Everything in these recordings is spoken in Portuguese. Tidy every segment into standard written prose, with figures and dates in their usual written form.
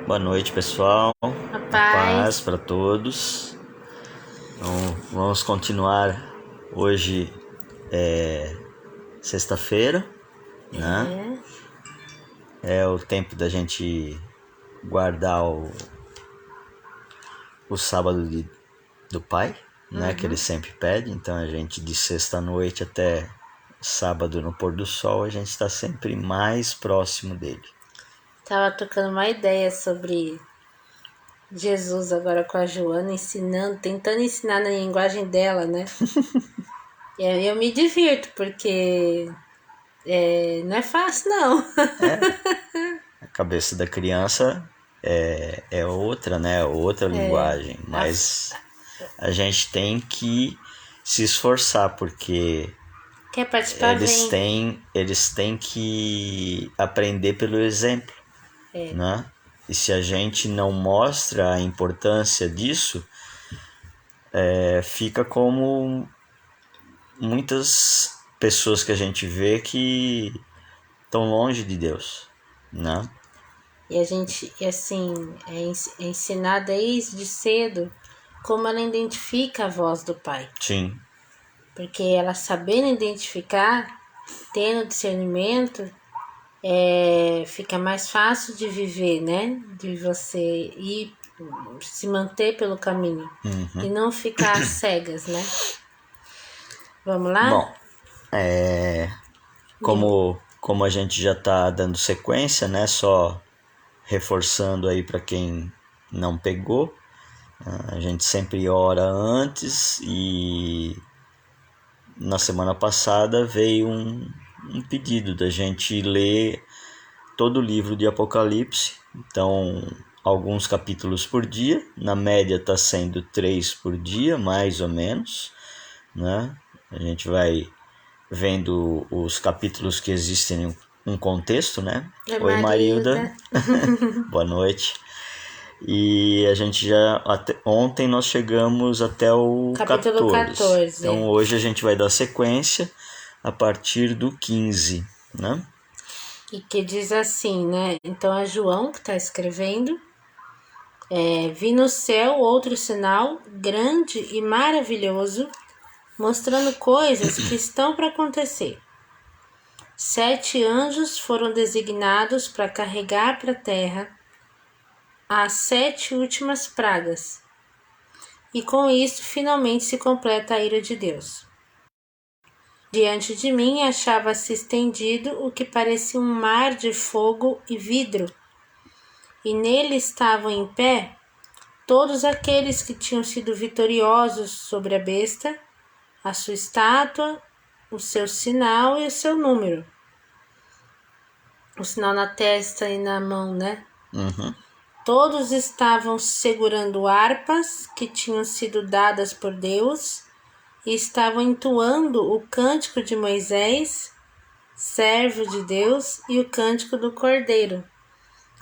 Boa noite, pessoal. A Paz paz. para todos. Então, vamos continuar. Hoje é sexta-feira, né? É o tempo da gente guardar o sábado do Pai, né? Que ele sempre pede. Então a gente de sexta-noite até sábado no pôr do sol, a gente está sempre mais próximo dele. Tava trocando uma ideia sobre Jesus agora com a Joana, tentando ensinar na linguagem dela, né? E eu me divirto, porque não é fácil, não. A cabeça da criança é outra, né? Outra linguagem, mas a gente tem que se esforçar, porque Quer participar? Vem. eles têm que aprender pelo exemplo, né? E se a gente não mostra a importância disso, fica como muitas pessoas que a gente vê que estão longe de Deus, né? E a gente, é ensinar desde cedo como ela identifica a voz do Pai. Sim. Porque ela sabendo identificar, tendo discernimento, fica mais fácil de viver, né? De você ir se manter pelo caminho e não ficar às cegas, né? Vamos lá? Bom, como a gente já está dando sequência, né? Só reforçando aí para quem não pegou, a gente sempre ora antes e na semana passada veio um pedido da gente ler todo o livro de Apocalipse, então alguns capítulos por dia, na média está sendo 3 por dia, mais ou menos, né? A gente vai vendo os capítulos que existem em um contexto, né? Oi, Marilda. Boa noite. E a gente ontem nós chegamos até o Capítulo 14. Então hoje a gente vai dar sequência a partir do 15, né? E que diz assim, né? Então é João que está escrevendo. Vi no céu outro sinal grande e maravilhoso, mostrando coisas que estão para acontecer. 7 anjos foram designados para carregar para a terra as 7 últimas pragas. E com isso finalmente se completa a ira de Deus. Diante de mim achava-se estendido o que parecia um mar de fogo e vidro, e nele estavam em pé todos aqueles que tinham sido vitoriosos sobre a besta, a sua estátua, o seu sinal e o seu número. O sinal na testa e na mão, né? Todos estavam segurando harpas que tinham sido dadas por Deus e estavam entoando o cântico de Moisés, servo de Deus, e o cântico do Cordeiro,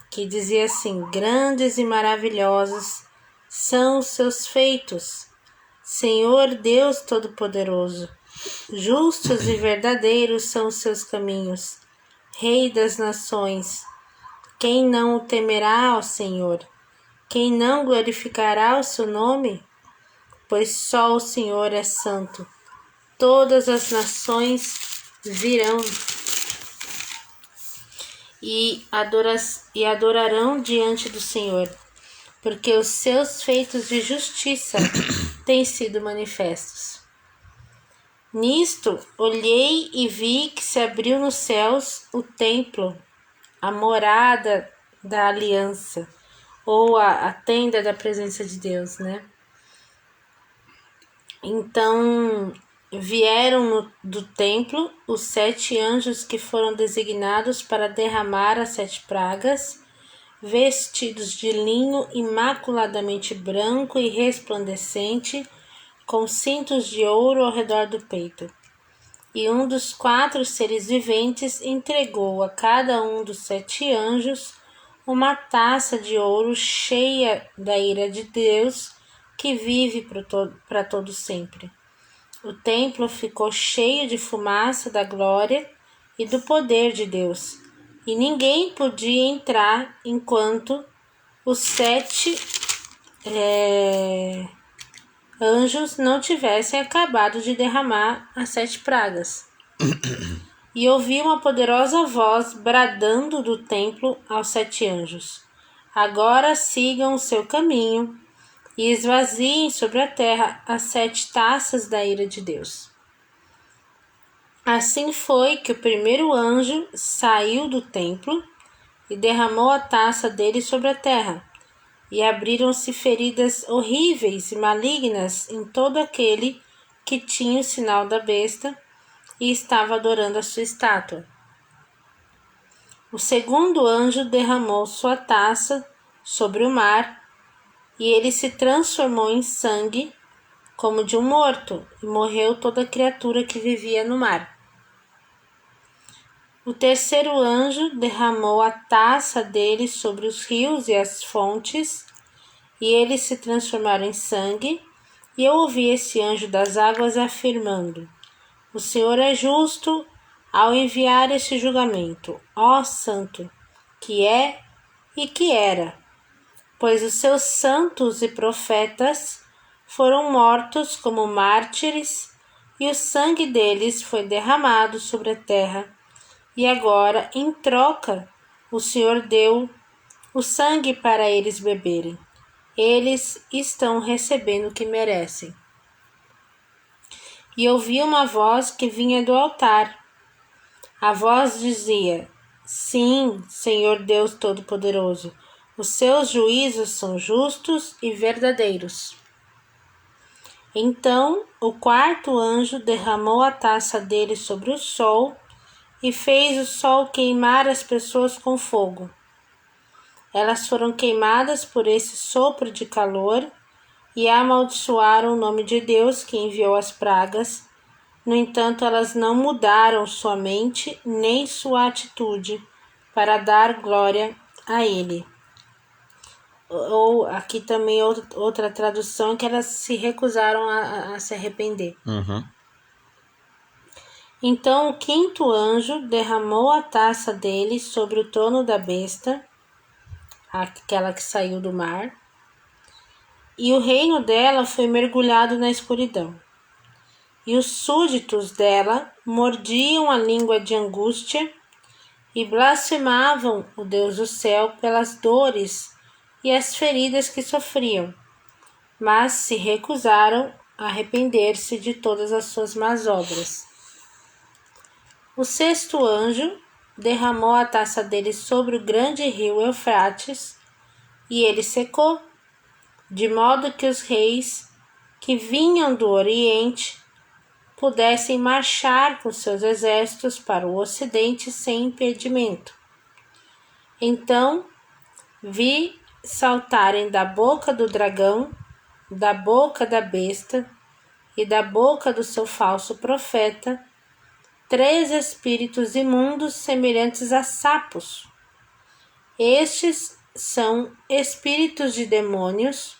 que dizia assim: grandes e maravilhosos são os seus feitos, Senhor Deus Todo-Poderoso. Justos e verdadeiros são os seus caminhos, Rei das nações. Quem não o temerá ao Senhor? Quem não glorificará o seu nome? Pois só o Senhor é santo. Todas as nações virão e adorarão diante do Senhor, porque os seus feitos de justiça têm sido manifestos. Nisto olhei e vi que se abriu nos céus o templo, a morada da aliança, ou a tenda da presença de Deus, né? Então vieram do templo os 7 anjos que foram designados para derramar as 7 pragas, vestidos de linho imaculadamente branco e resplandecente, com cintos de ouro ao redor do peito. E um dos 4 seres viventes entregou a cada um dos 7 anjos uma taça de ouro cheia da ira de Deus, que vive para todo sempre. O templo ficou cheio de fumaça da glória e do poder de Deus, e ninguém podia entrar enquanto os 7 anjos não tivessem acabado de derramar as 7 pragas. E ouvi uma poderosa voz bradando do templo aos 7 anjos: agora sigam o seu caminho e esvaziem sobre a terra as 7 taças da ira de Deus. Assim foi que o primeiro anjo saiu do templo e derramou a taça dele sobre a terra, e abriram-se feridas horríveis e malignas em todo aquele que tinha o sinal da besta e estava adorando a sua estátua. O segundo anjo derramou sua taça sobre o mar, e ele se transformou em sangue, como de um morto, e morreu toda criatura que vivia no mar. O terceiro anjo derramou a taça dele sobre os rios e as fontes, e eles se transformaram em sangue, e eu ouvi esse anjo das águas afirmando: o Senhor é justo ao enviar este julgamento, ó Santo, que é e que era, pois os seus santos e profetas foram mortos como mártires, e o sangue deles foi derramado sobre a terra. E agora, em troca, o Senhor deu o sangue para eles beberem. Eles estão recebendo o que merecem. E ouvi uma voz que vinha do altar. A voz dizia: sim, Senhor Deus Todo-Poderoso, os seus juízos são justos e verdadeiros. Então o quarto anjo derramou a taça dele sobre o sol e fez o sol queimar as pessoas com fogo. Elas foram queimadas por esse sopro de calor e amaldiçoaram o nome de Deus que enviou as pragas. No entanto, elas não mudaram sua mente nem sua atitude para dar glória a Ele. Ou aqui também outra tradução, que elas se recusaram a se arrepender. Então o quinto anjo derramou a taça dele sobre o trono da besta, aquela que saiu do mar, e o reino dela foi mergulhado na escuridão. E os súditos dela mordiam a língua de angústia e blasfemavam o Deus do céu pelas dores e as feridas que sofriam, mas se recusaram a arrepender-se de todas as suas más obras. O sexto anjo derramou a taça dele sobre o grande rio Eufrates, e ele secou, de modo que os reis que vinham do Oriente pudessem marchar com seus exércitos para o Ocidente sem impedimento. Então vi saltarem da boca do dragão, da boca da besta e da boca do seu falso profeta 3 espíritos imundos semelhantes a sapos. Estes são espíritos de demônios,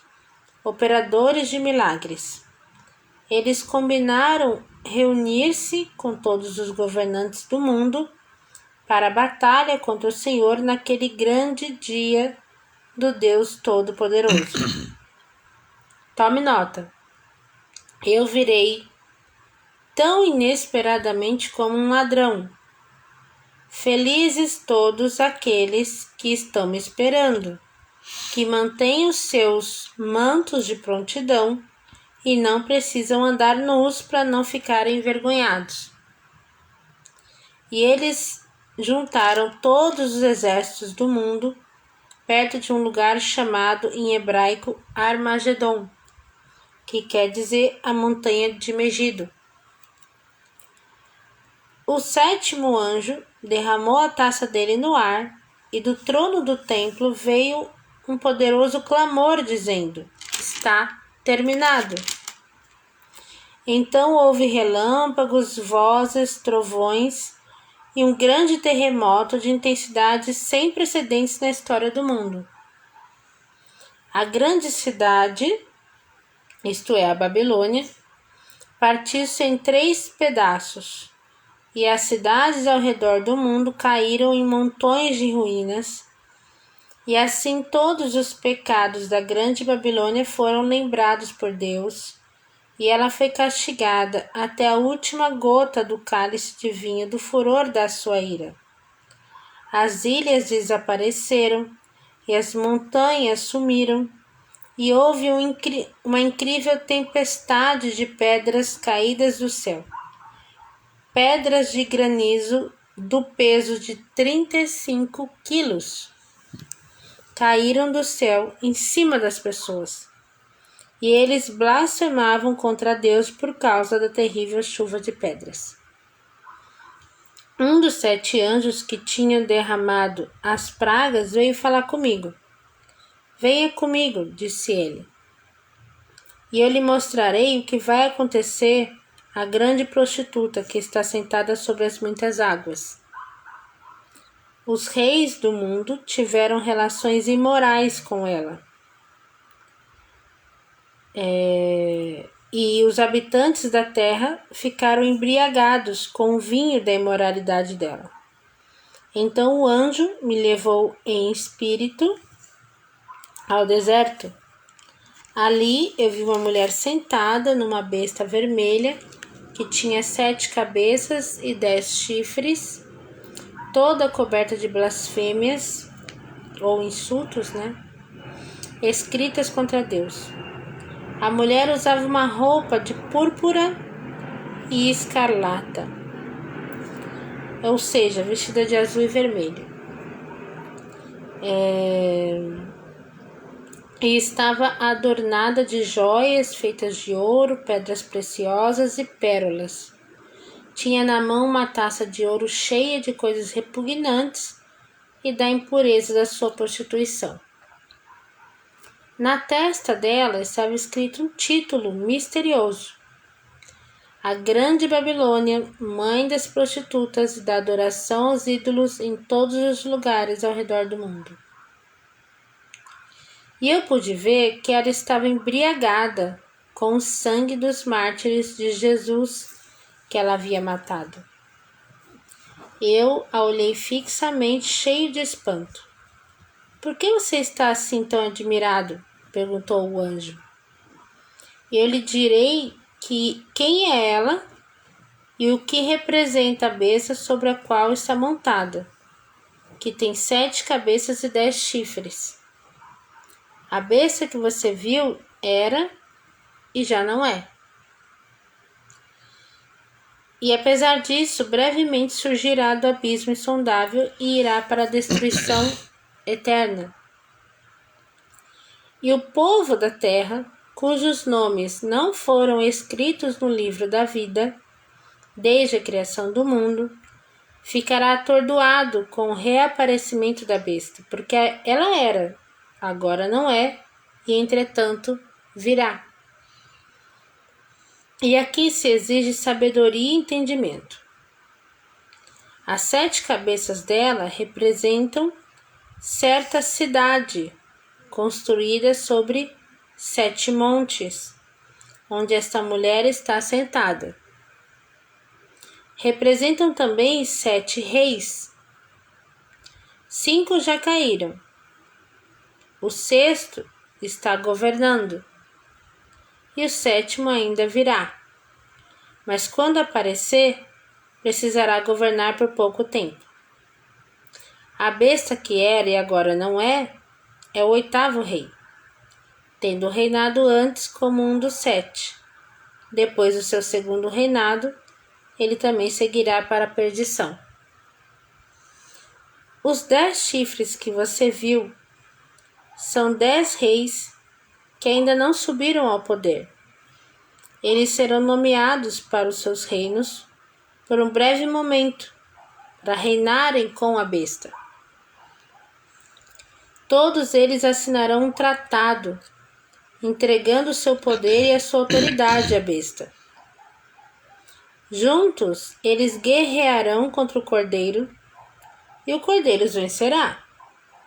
operadores de milagres. Eles combinaram reunir-se com todos os governantes do mundo para a batalha contra o Senhor naquele grande dia do Deus Todo-Poderoso. Tome nota. Eu virei tão inesperadamente como um ladrão. Felizes todos aqueles que estão me esperando, que mantêm os seus mantos de prontidão e não precisam andar nus para não ficarem envergonhados. E eles juntaram todos os exércitos do mundo perto de um lugar chamado em hebraico Armagedon, que quer dizer a montanha de Megido. O sétimo anjo derramou a taça dele no ar, e do trono do templo veio um poderoso clamor dizendo: está terminado. Então houve relâmpagos, vozes, trovões e um grande terremoto de intensidade sem precedentes na história do mundo. A grande cidade, isto é, a Babilônia, partiu-se em 3 pedaços, e as cidades ao redor do mundo caíram em montões de ruínas, E assim todos os pecados da grande Babilônia foram lembrados por Deus, e ela foi castigada até a última gota do cálice de vinho do furor da sua ira. As ilhas desapareceram, e as montanhas sumiram, e houve uma incrível tempestade de pedras caídas do céu. Pedras de granizo do peso de 35 quilos caíram do céu em cima das pessoas, e eles blasfemavam contra Deus por causa da terrível chuva de pedras. Um dos 7 anjos que tinham derramado as pragas veio falar comigo. Venha comigo, disse ele, e eu lhe mostrarei o que vai acontecer à grande prostituta que está sentada sobre as muitas águas. Os reis do mundo tiveram relações imorais com ela. E os habitantes da terra ficaram embriagados com o vinho da imoralidade dela. Então o anjo me levou em espírito ao deserto. Ali eu vi uma mulher sentada numa besta vermelha que tinha 7 cabeças e 10 chifres, toda coberta de blasfêmias ou insultos, escritas contra Deus. A mulher usava uma roupa de púrpura e escarlata, ou seja, vestida de azul e vermelho. E estava adornada de joias feitas de ouro, pedras preciosas e pérolas. Tinha na mão uma taça de ouro cheia de coisas repugnantes e da impureza da sua prostituição. Na testa dela estava escrito um título misterioso: A Grande Babilônia, mãe das prostitutas e da adoração aos ídolos em todos os lugares ao redor do mundo. E eu pude ver que ela estava embriagada com o sangue dos mártires de Jesus que ela havia matado. Eu a olhei fixamente, cheio de espanto. Por que você está assim tão admirado? Perguntou o anjo. Eu lhe direi quem é ela e o que representa a besta sobre a qual está montada, que tem 7 cabeças e 10 chifres. A besta que você viu era e já não é. E apesar disso, brevemente surgirá do abismo insondável e irá para a destruição eterna. E o povo da terra, cujos nomes não foram escritos no livro da vida, desde a criação do mundo, ficará atordoado com o reaparecimento da besta, porque ela era, agora não é, e entretanto virá. E aqui se exige sabedoria e entendimento. As 7 cabeças dela representam certa cidade construída sobre 7 montes, onde esta mulher está sentada. Representam também 7 reis. 5 já caíram. O 6º está governando. E o 7º ainda virá. Mas quando aparecer, precisará governar por pouco tempo. A besta que era e agora não é o 8º rei, tendo reinado antes como um dos 7. Depois do seu 2º reinado, ele também seguirá para a perdição. Os 10 chifres que você viu são 10 reis que ainda não subiram ao poder. Eles serão nomeados para os seus reinos por um breve momento, para reinarem com a besta. Todos eles assinarão um tratado, entregando seu poder e a sua autoridade à besta. Juntos, eles guerrearão contra o Cordeiro, e o Cordeiro os vencerá,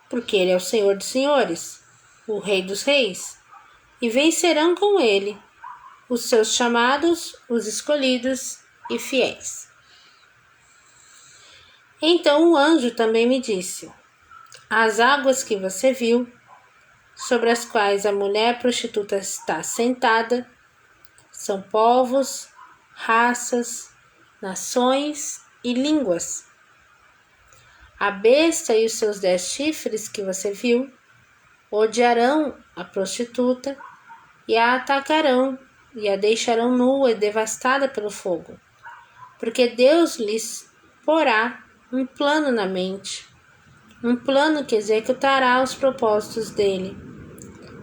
porque ele é o Senhor dos senhores, o Rei dos reis, e vencerão com ele os seus chamados, os escolhidos e fiéis. Então o anjo também me disse: As águas que você viu, sobre as quais a mulher prostituta está sentada, são povos, raças, nações e línguas. A besta e os seus 10 chifres que você viu odiarão a prostituta e a atacarão e a deixarão nua e devastada pelo fogo, porque Deus lhes porá um plano na mente, um plano que executará os propósitos dele.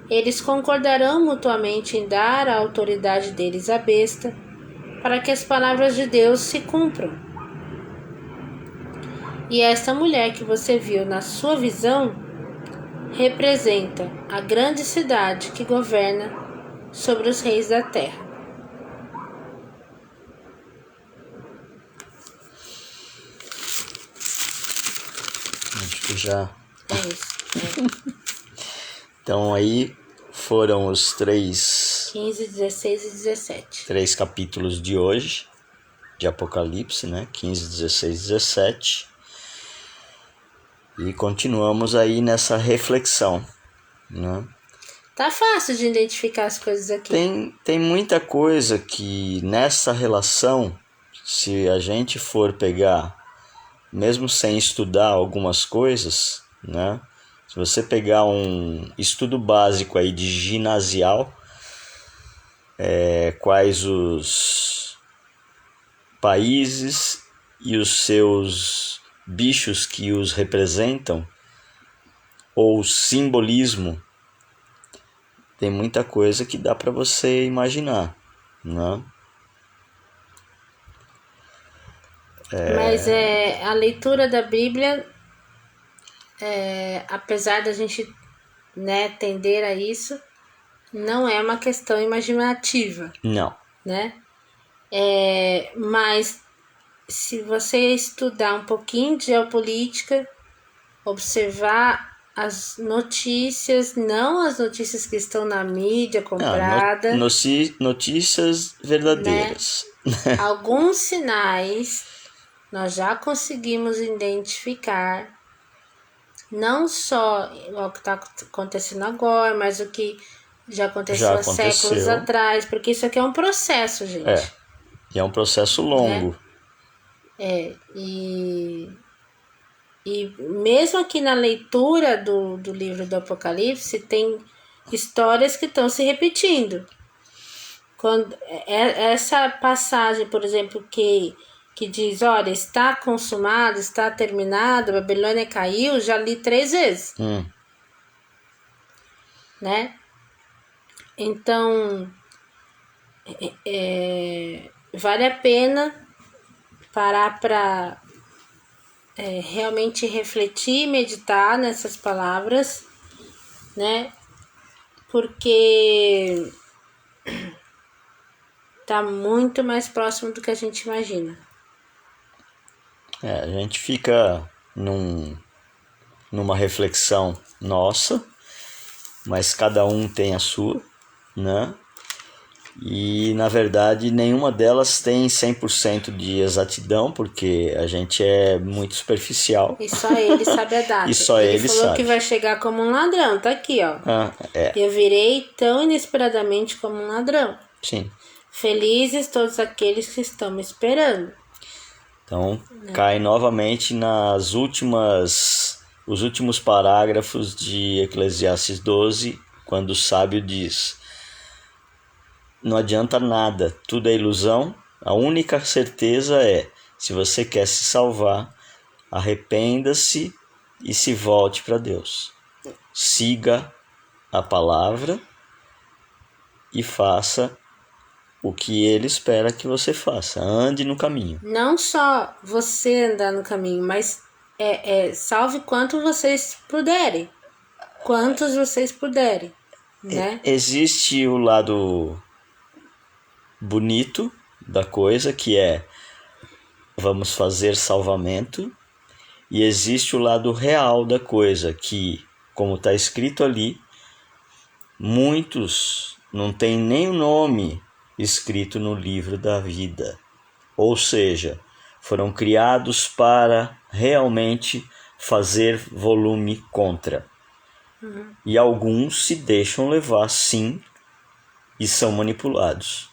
Eles concordarão mutuamente em dar a autoridade deles à besta, para que as palavras de Deus se cumpram. E esta mulher que você viu na sua visão representa a grande cidade que governa sobre os reis da terra. Acho que já... É isso. Então aí foram os 15, 16 e 17. 3 capítulos de hoje, de Apocalipse, né? 15, 16 e 17. E continuamos aí nessa reflexão, né? Tá fácil de identificar as coisas aqui. Tem muita coisa que nessa relação, se a gente for pegar, mesmo sem estudar algumas coisas, né? Se você pegar um estudo básico aí de ginasial, quais os países e os seus bichos que os representam, ou simbolismo, tem muita coisa que dá para você imaginar, né? Mas a leitura da Bíblia, apesar da gente, né, tender a isso, não é uma questão imaginativa. Não. Né? Mas se você estudar um pouquinho de geopolítica, observar as notícias, não as notícias que estão na mídia comprada, notícias verdadeiras, né? Alguns sinais nós já conseguimos identificar, não só o que está acontecendo agora, mas o que já aconteceu há séculos atrás, porque isso aqui é um processo, gente. E é um processo longo. E mesmo aqui na leitura do livro do Apocalipse, tem histórias que estão se repetindo. Quando essa passagem, por exemplo, que diz, olha, está consumado, está terminado, a Babilônia caiu, já li 3 vezes. Né? Então, vale a pena parar para realmente refletir, meditar nessas palavras, né? Porque tá muito mais próximo do que a gente imagina. A gente fica numa reflexão nossa, mas cada um tem a sua, né? E na verdade nenhuma delas tem 100% de exatidão, porque a gente é muito superficial. E só ele sabe a data. E só ele falou sabe. Que vai chegar como um ladrão, tá aqui, ó. Eu virei tão inesperadamente como um ladrão. Sim. Felizes todos aqueles que estão me esperando. Então, cai novamente os últimos parágrafos de Eclesiastes 12, quando o sábio diz: não adianta nada, tudo é ilusão, a única certeza é, se você quer se salvar, arrependa-se e se volte para Deus. Siga a palavra e faça o que ele espera que você faça. Ande no caminho. Não só você andar no caminho, mas salve quanto vocês puderem. Quantos vocês puderem, né? Existe o lado bonito da coisa, que é vamos fazer salvamento, e existe o lado real da coisa, que, como está escrito ali, muitos não têm nem o nome escrito no livro da vida, ou seja, foram criados para realmente fazer volume contra. E alguns se deixam levar, sim, e são manipulados.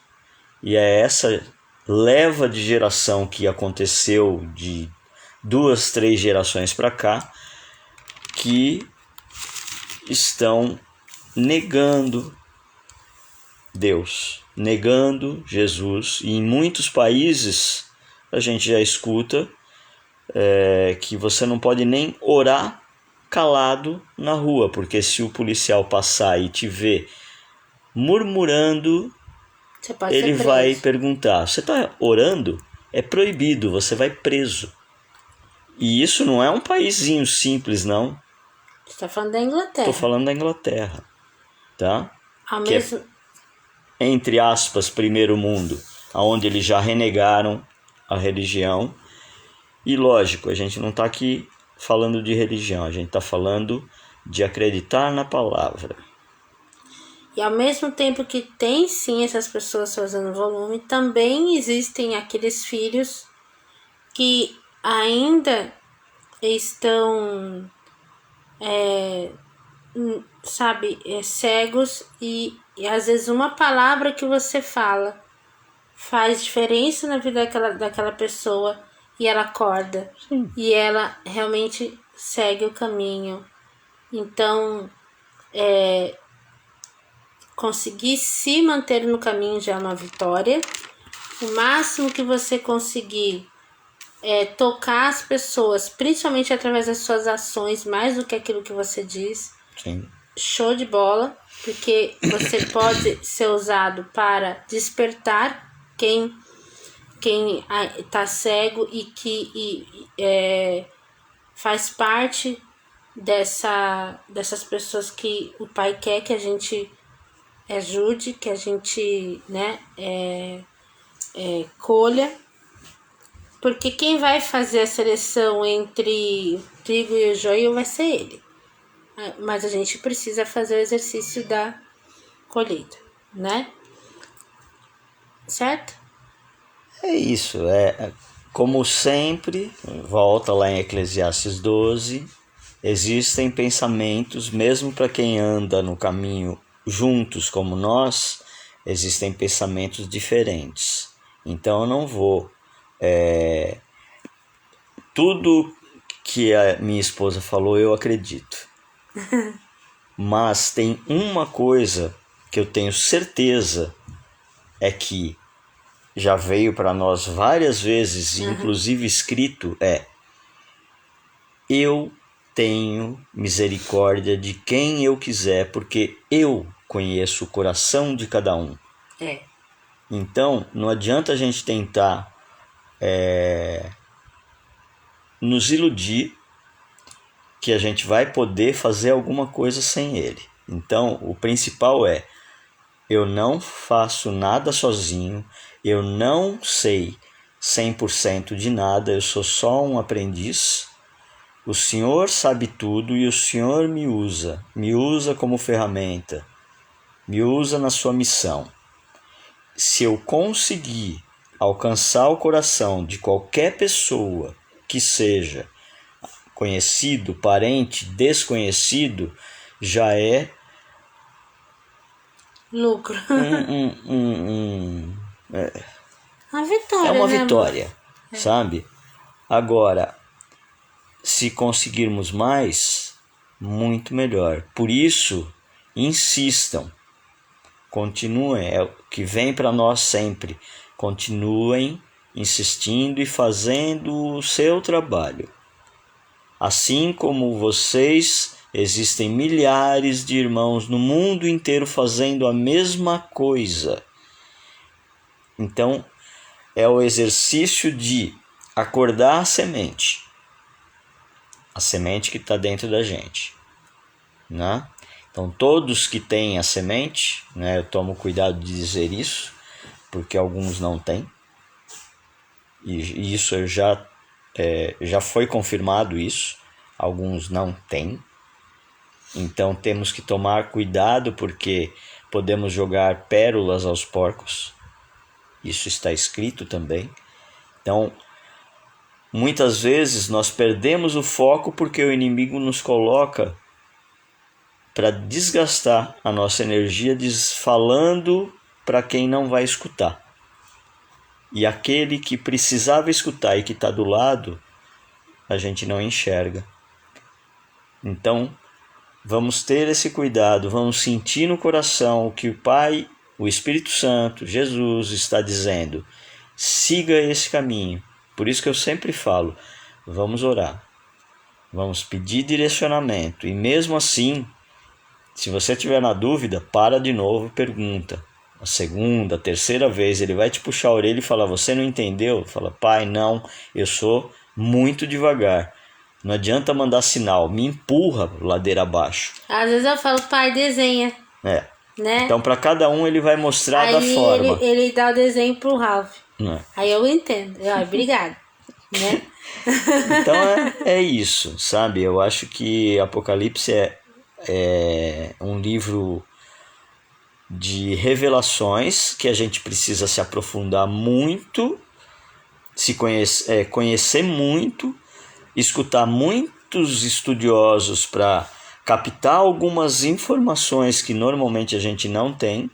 E é essa leva de geração que aconteceu de 2, 3 gerações para cá que estão negando Deus, negando Jesus. E em muitos países a gente já escuta que você não pode nem orar calado na rua, porque se o policial passar e te ver murmurando, ele vai perguntar: você está orando? É proibido, você vai preso. E isso não é um paísinho simples, não. Você está falando da Inglaterra. Estou falando da Inglaterra, tá? Que é, entre aspas, primeiro mundo, onde eles já renegaram a religião. E lógico, a gente não está aqui falando de religião, a gente está falando de acreditar na palavra. E ao mesmo tempo que tem sim essas pessoas fazendo volume, também existem aqueles filhos que ainda estão, cegos e às vezes uma palavra que você fala faz diferença na vida daquela pessoa e ela acorda. Sim. E ela realmente segue o caminho. Então, conseguir se manter no caminho já é uma vitória. O máximo que você conseguir tocar as pessoas, principalmente através das suas ações, mais do que aquilo que você diz. Sim. Show de bola, porque você pode ser usado para despertar quem está cego e que faz parte dessas pessoas que o Pai quer que a gente ajude, que a gente colha. Porque quem vai fazer a seleção entre o trigo e o joio vai ser ele. Mas a gente precisa fazer o exercício da colheita, né? Certo? É isso, como sempre, volta lá em Eclesiastes 12, existem pensamentos, mesmo para quem anda no caminho juntos como nós, existem pensamentos diferentes. Então eu não vou... tudo que a minha esposa falou eu acredito. Mas tem uma coisa que eu tenho certeza, é que já veio para nós várias vezes, inclusive escrito, eu tenho misericórdia de quem eu quiser, porque eu conheço o coração de cada um. Então, não adianta a gente tentar nos iludir que a gente vai poder fazer alguma coisa sem ele. Então, o principal eu não faço nada sozinho, eu não sei 100% de nada, eu sou só um aprendiz. O Senhor sabe tudo e o Senhor me usa como ferramenta, me usa na sua missão. Se eu conseguir alcançar o coração de qualquer pessoa que seja, conhecido, parente, desconhecido, já é lucro. Uma vitória. É uma vitória, sabe? Agora, se conseguirmos mais, muito melhor. Por isso, insistam, continuem, é o que vem para nós sempre. Continuem insistindo e fazendo o seu trabalho. Assim como vocês, existem milhares de irmãos no mundo inteiro fazendo a mesma coisa. Então, é o exercício de acordar a semente que está dentro da gente, né? Então, todos que têm a semente, né, eu tomo cuidado de dizer isso, porque alguns não têm, e isso já foi confirmado isso, alguns não têm. Então temos que tomar cuidado, porque podemos jogar pérolas aos porcos, isso está escrito também. Então muitas vezes nós perdemos o foco porque o inimigo nos coloca para desgastar a nossa energia, falando para quem não vai escutar. E aquele que precisava escutar e que está do lado, a gente não enxerga. Então, vamos ter esse cuidado, vamos sentir no coração o que o Pai, o Espírito Santo, Jesus está dizendo. Siga esse caminho. Por isso que eu sempre falo, vamos orar, vamos pedir direcionamento. E mesmo assim, se você tiver na dúvida, para de novo e pergunta. A segunda, a terceira vez, ele vai te puxar a orelha e falar, você não entendeu? Fala, pai, não, eu sou muito devagar. Não adianta mandar sinal, me empurra ladeira abaixo. Às vezes eu falo, pai, desenha. É. Né? Então, para cada um, ele vai mostrar aí da forma. Ele dá o desenho pro Ralph. É. Aí eu entendo. Obrigado. Né? Então, é isso, sabe? Eu acho que Apocalipse é um livro de revelações que a gente precisa se aprofundar muito, conhecer muito, escutar muitos estudiosos para captar algumas informações que normalmente a gente não tem,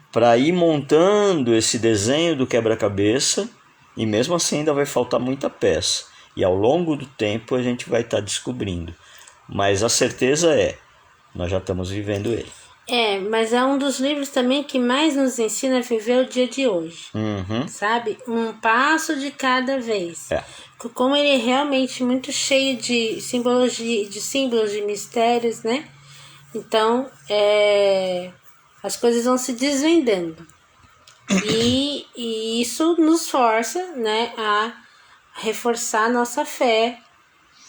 para ir montando esse desenho do quebra-cabeça, e mesmo assim ainda vai faltar muita peça. E ao longo do tempo a gente vai estar descobrindo. Mas a certeza nós já estamos vivendo ele. Mas é um dos livros também que mais nos ensina a viver o dia de hoje. Uhum. Sabe? Um passo de cada vez. Como ele é realmente muito cheio de simbologia, de símbolos, de mistérios, né? Então, as coisas vão se desvendando. E isso nos força, né, a reforçar a nossa fé,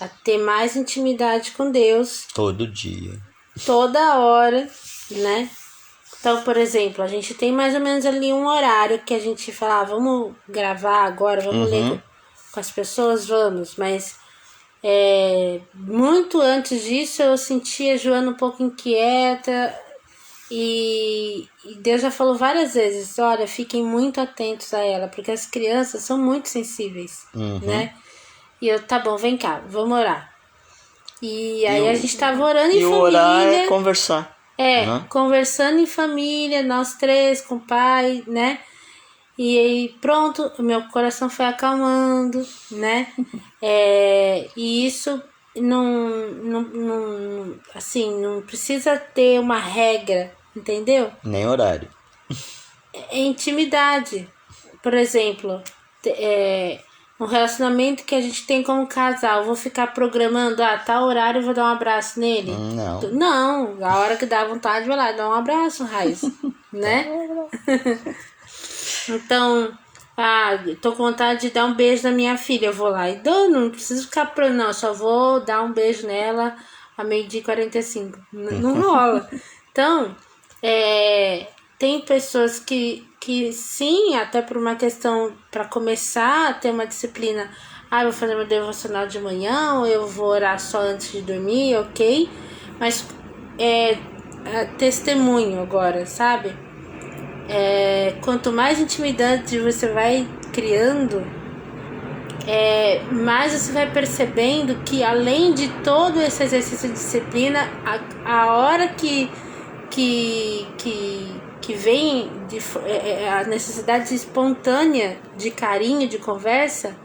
a ter mais intimidade com Deus. Todo dia. Toda hora, né? Então, por exemplo, a gente tem mais ou menos ali um horário que a gente fala, vamos gravar agora, vamos ler com as pessoas, vamos. Mas muito antes disso eu sentia a Joana um pouco inquieta e Deus já falou várias vezes, olha, fiquem muito atentos a ela, porque as crianças são muito sensíveis, né? E eu, tá bom, vem cá, vamos orar. E aí a gente tava orando em família. E orar é conversar. Conversando em família, nós três com o pai, né? E aí pronto, o meu coração foi acalmando, né? E isso não precisa ter uma regra, entendeu? Nem horário. É intimidade. Por exemplo, um relacionamento que a gente tem como casal, eu vou ficar programando, tal horário eu vou dar um abraço nele? Não, a hora que dá vontade, vai lá, dá um abraço, Raiz, né? Então, tô com vontade de dar um beijo na minha filha, eu vou lá e dou, não preciso ficar não, eu só vou dar um beijo nela a 12:45, não rola. Então, tem pessoas que sim, até por uma questão, para começar a ter uma disciplina, eu vou fazer meu devocional de manhã, ou eu vou orar só antes de dormir, ok? Mas testemunho agora, sabe? Quanto mais intimidade você vai criando, mais você vai percebendo que além de todo esse exercício de disciplina, a hora que vem a necessidade espontânea de carinho, de conversa,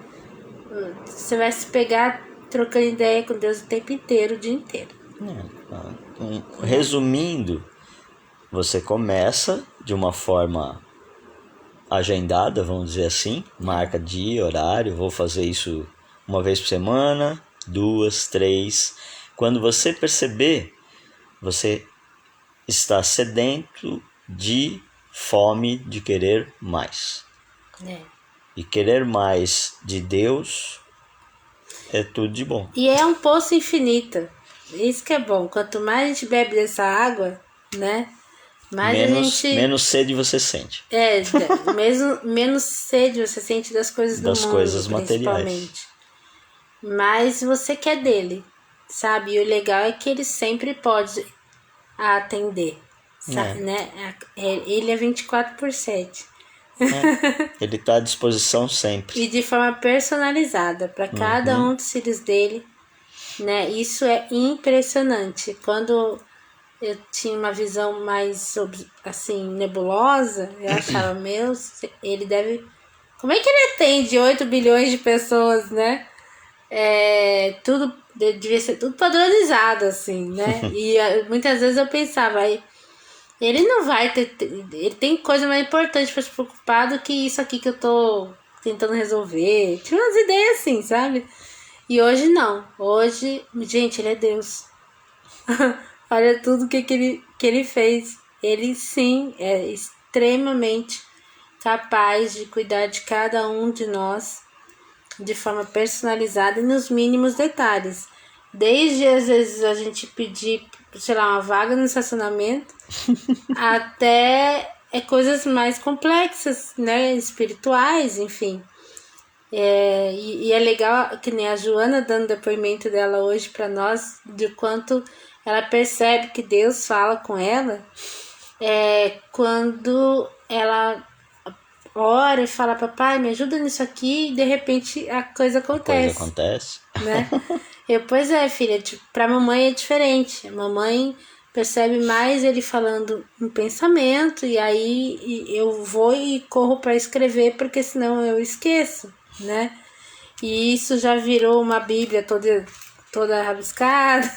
você vai se pegar trocando ideia com Deus o tempo inteiro, o dia inteiro. Resumindo, você começa de uma forma agendada, vamos dizer assim, marca dia, horário, vou fazer isso uma vez por semana, 2, 3. Quando você perceber, você está sedento de fome de querer mais. E querer mais de Deus é tudo de bom. E é um poço infinito. Isso que é bom. Quanto mais a gente bebe dessa água, né? Menos sede você sente. Menos sede você sente das coisas do mundo. Das coisas materiais. Mas você quer dele, sabe? E o legal é que ele sempre pode atender, sabe? Né? Ele é 24/7. Ele está à disposição sempre. E de forma personalizada para cada um dos filhos dele, né? Isso é impressionante. Quando eu tinha uma visão mais, assim, nebulosa, eu achava, meu, ele deve... Como é que ele atende 8 bilhões de pessoas, né? Tudo devia ser tudo padronizado, assim, né? E muitas vezes eu pensava, aí, ele não vai ter... Ele tem coisa mais importante para se preocupar do que isso aqui que eu tô tentando resolver. Tinha umas ideias assim, sabe? E hoje não. Hoje, gente, ele é Deus. Olha tudo que ele fez. Ele sim é extremamente capaz de cuidar de cada um de nós de forma personalizada e nos mínimos detalhes. Desde às vezes a gente pedir, sei lá, uma vaga no estacionamento, até coisas mais complexas, né? Espirituais, enfim. E é legal que nem a Joana dando depoimento dela hoje para nós, de quanto ela percebe que Deus fala com ela quando ela ora e fala, papai, me ajuda nisso aqui, e de repente a coisa acontece. Né? Pois é, filha, pra mamãe é diferente. A mamãe percebe mais ele falando um pensamento, e aí eu vou e corro para escrever, porque senão eu esqueço, né? E isso já virou uma Bíblia toda rabiscada,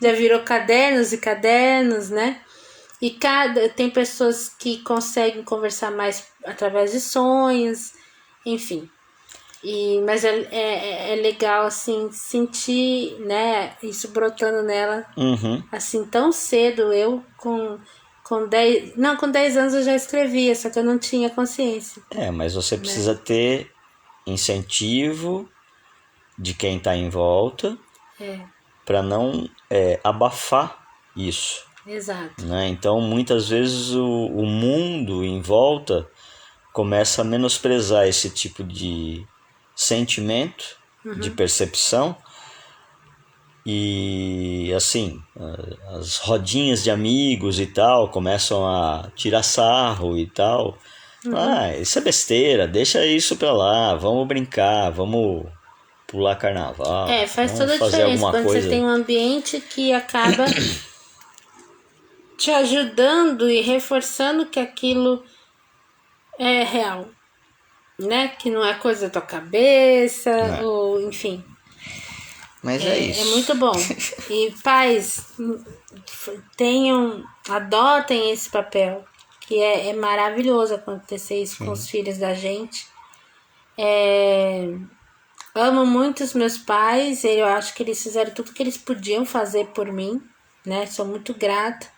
já virou cadernos e cadernos, né? E tem pessoas que conseguem conversar mais através de sonhos, enfim. Mas é legal, assim, sentir, né, isso brotando nela, assim, tão cedo. Eu, com 10 anos eu já escrevia, só que eu não tinha consciência. Mas você precisa ter incentivo de quem está em volta para não abafar isso. Exato. Né? Então, muitas vezes o mundo em volta começa a menosprezar esse tipo de sentimento, de percepção, e assim, as rodinhas de amigos e tal começam a tirar sarro e tal. Isso é besteira, deixa isso pra lá, vamos brincar, vamos pular carnaval, Faz vamos toda a fazer diferença alguma quando coisa. você tem um ambiente que acaba te ajudando e reforçando que aquilo é real, né? Que não é coisa da tua cabeça, ou enfim. Mas é isso. É muito bom. E pais, adotem esse papel, que é maravilhoso acontecer isso com os filhos da gente. Amo muito os meus pais, eu acho que eles fizeram tudo que eles podiam fazer por mim, né? Sou muito grata.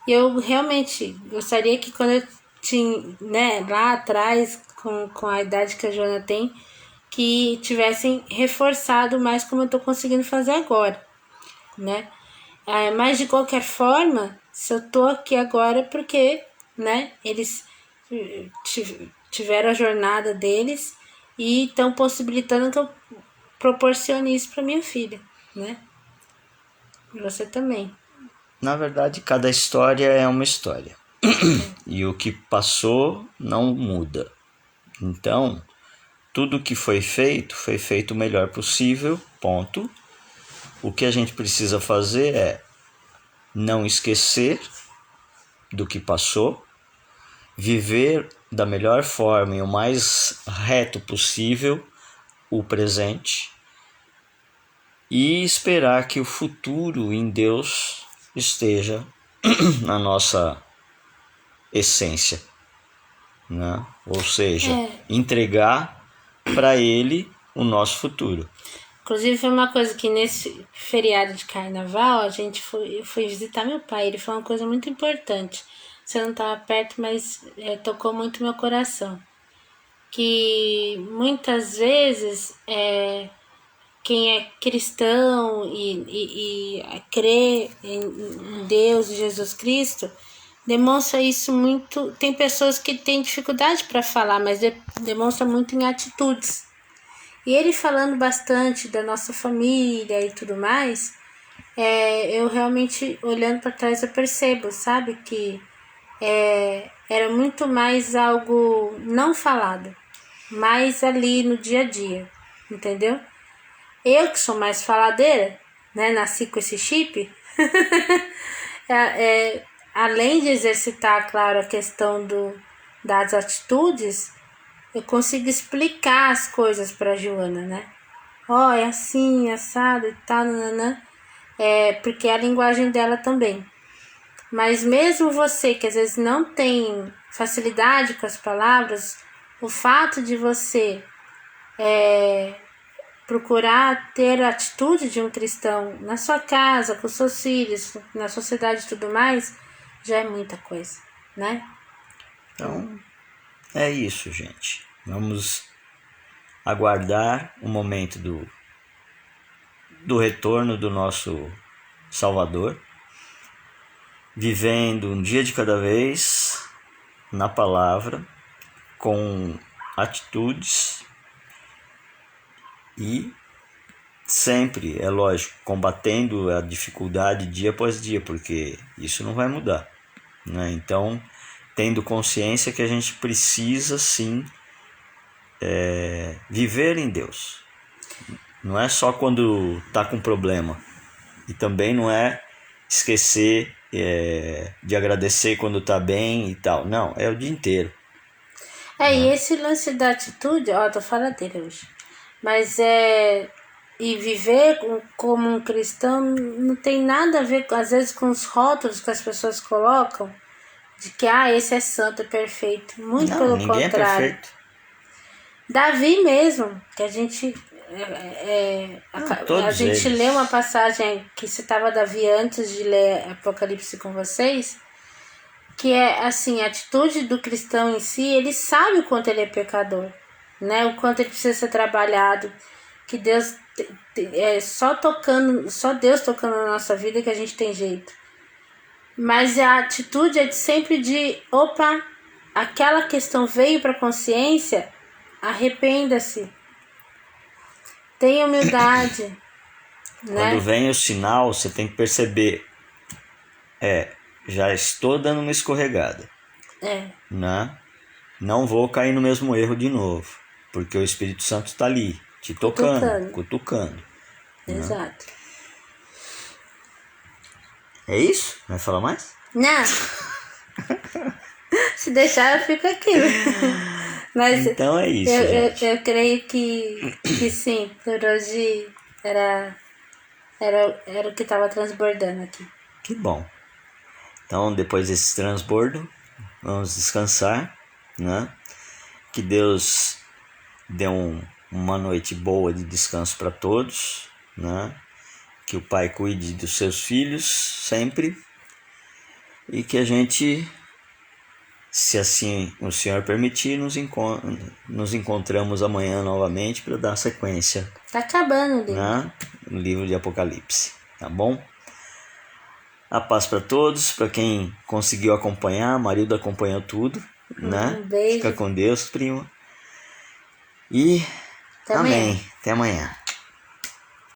E eu realmente gostaria que quando eu tinha, né, lá atrás, com a idade que a Joana tem, que tivessem reforçado mais como eu tô conseguindo fazer agora, né? Mas de qualquer forma, se eu tô aqui agora é porque, né, eles tiveram a jornada deles e estão possibilitando que eu proporcione isso para minha filha, né? E você também. Na verdade, cada história é uma história. E o que passou não muda. Então, tudo que foi feito o melhor possível, ponto. O que a gente precisa fazer é não esquecer do que passou, viver da melhor forma e o mais reto possível o presente e esperar que o futuro em Deus esteja na nossa essência, né? Ou seja, entregar para Ele o nosso futuro. Inclusive foi uma coisa que nesse feriado de carnaval eu fui visitar meu pai. Ele falou uma coisa muito importante. Você não estava perto, mas tocou muito meu coração. Que muitas vezes quem é cristão e crê em Deus e Jesus Cristo demonstra isso muito. Tem pessoas que têm dificuldade para falar, mas demonstra muito em atitudes. E ele falando bastante da nossa família e tudo mais, eu realmente, olhando para trás, eu percebo, sabe? Que era muito mais algo não falado, mais ali no dia a dia, entendeu? Eu que sou mais faladeira, né, nasci com esse chip, além de exercitar, claro, a questão das atitudes, eu consigo explicar as coisas para Joana, né? Ó, é assim, assado e tal, nananã. Porque é a linguagem dela também. Mas mesmo você que às vezes não tem facilidade com as palavras, o fato de você procurar ter a atitude de um cristão na sua casa, com seus filhos, na sociedade e tudo mais, já é muita coisa, né? Então, é isso, gente. Vamos aguardar o momento do retorno do nosso Salvador, vivendo um dia de cada vez na palavra, com atitudes e sempre, é lógico, combatendo a dificuldade dia após dia, porque isso não vai mudar, né? Então, tendo consciência que a gente precisa sim viver em Deus. Não é só quando está com problema. E também não é esquecer de agradecer quando está bem e tal. Não, é o dia inteiro. E esse lance da atitude, tô falando dele hoje. Mas e viver como um cristão não tem nada a ver, às vezes, com os rótulos que as pessoas colocam, de que esse é santo, é perfeito. Muito não, pelo ninguém contrário. É perfeito. Davi mesmo, que a gente a gente lê uma passagem que citava Davi antes de ler Apocalipse com vocês, que é assim, a atitude do cristão em si, ele sabe o quanto ele é pecador, né? O quanto ele precisa ser trabalhado, que Deus só Deus tocando na nossa vida que a gente tem jeito. Mas a atitude é sempre de aquela questão veio para a consciência, arrependa-se, tenha humildade. Né? Quando vem o sinal, você tem que perceber, já estou dando uma escorregada, né? Não vou cair no mesmo erro de novo, porque o Espírito Santo está ali, te tocando, cutucando. Exato. É isso? Vai falar mais? Não. Se deixar, eu fico aqui. Mas então é isso, gente. Eu creio que sim, por hoje era o que estava transbordando aqui. Que bom. Então, depois desse transbordo, vamos descansar, né? Que Deus dê uma noite boa de descanso para todos, né? Que o Pai cuide dos seus filhos sempre e que a gente, se assim o Senhor permitir, nos encontramos amanhã novamente para dar sequência. Tá acabando o livro. Né? No livro de Apocalipse, tá bom? A paz para todos, para quem conseguiu acompanhar, Marilda acompanhou tudo, né? Beijo. Fica com Deus, primo. E amém. Até amanhã.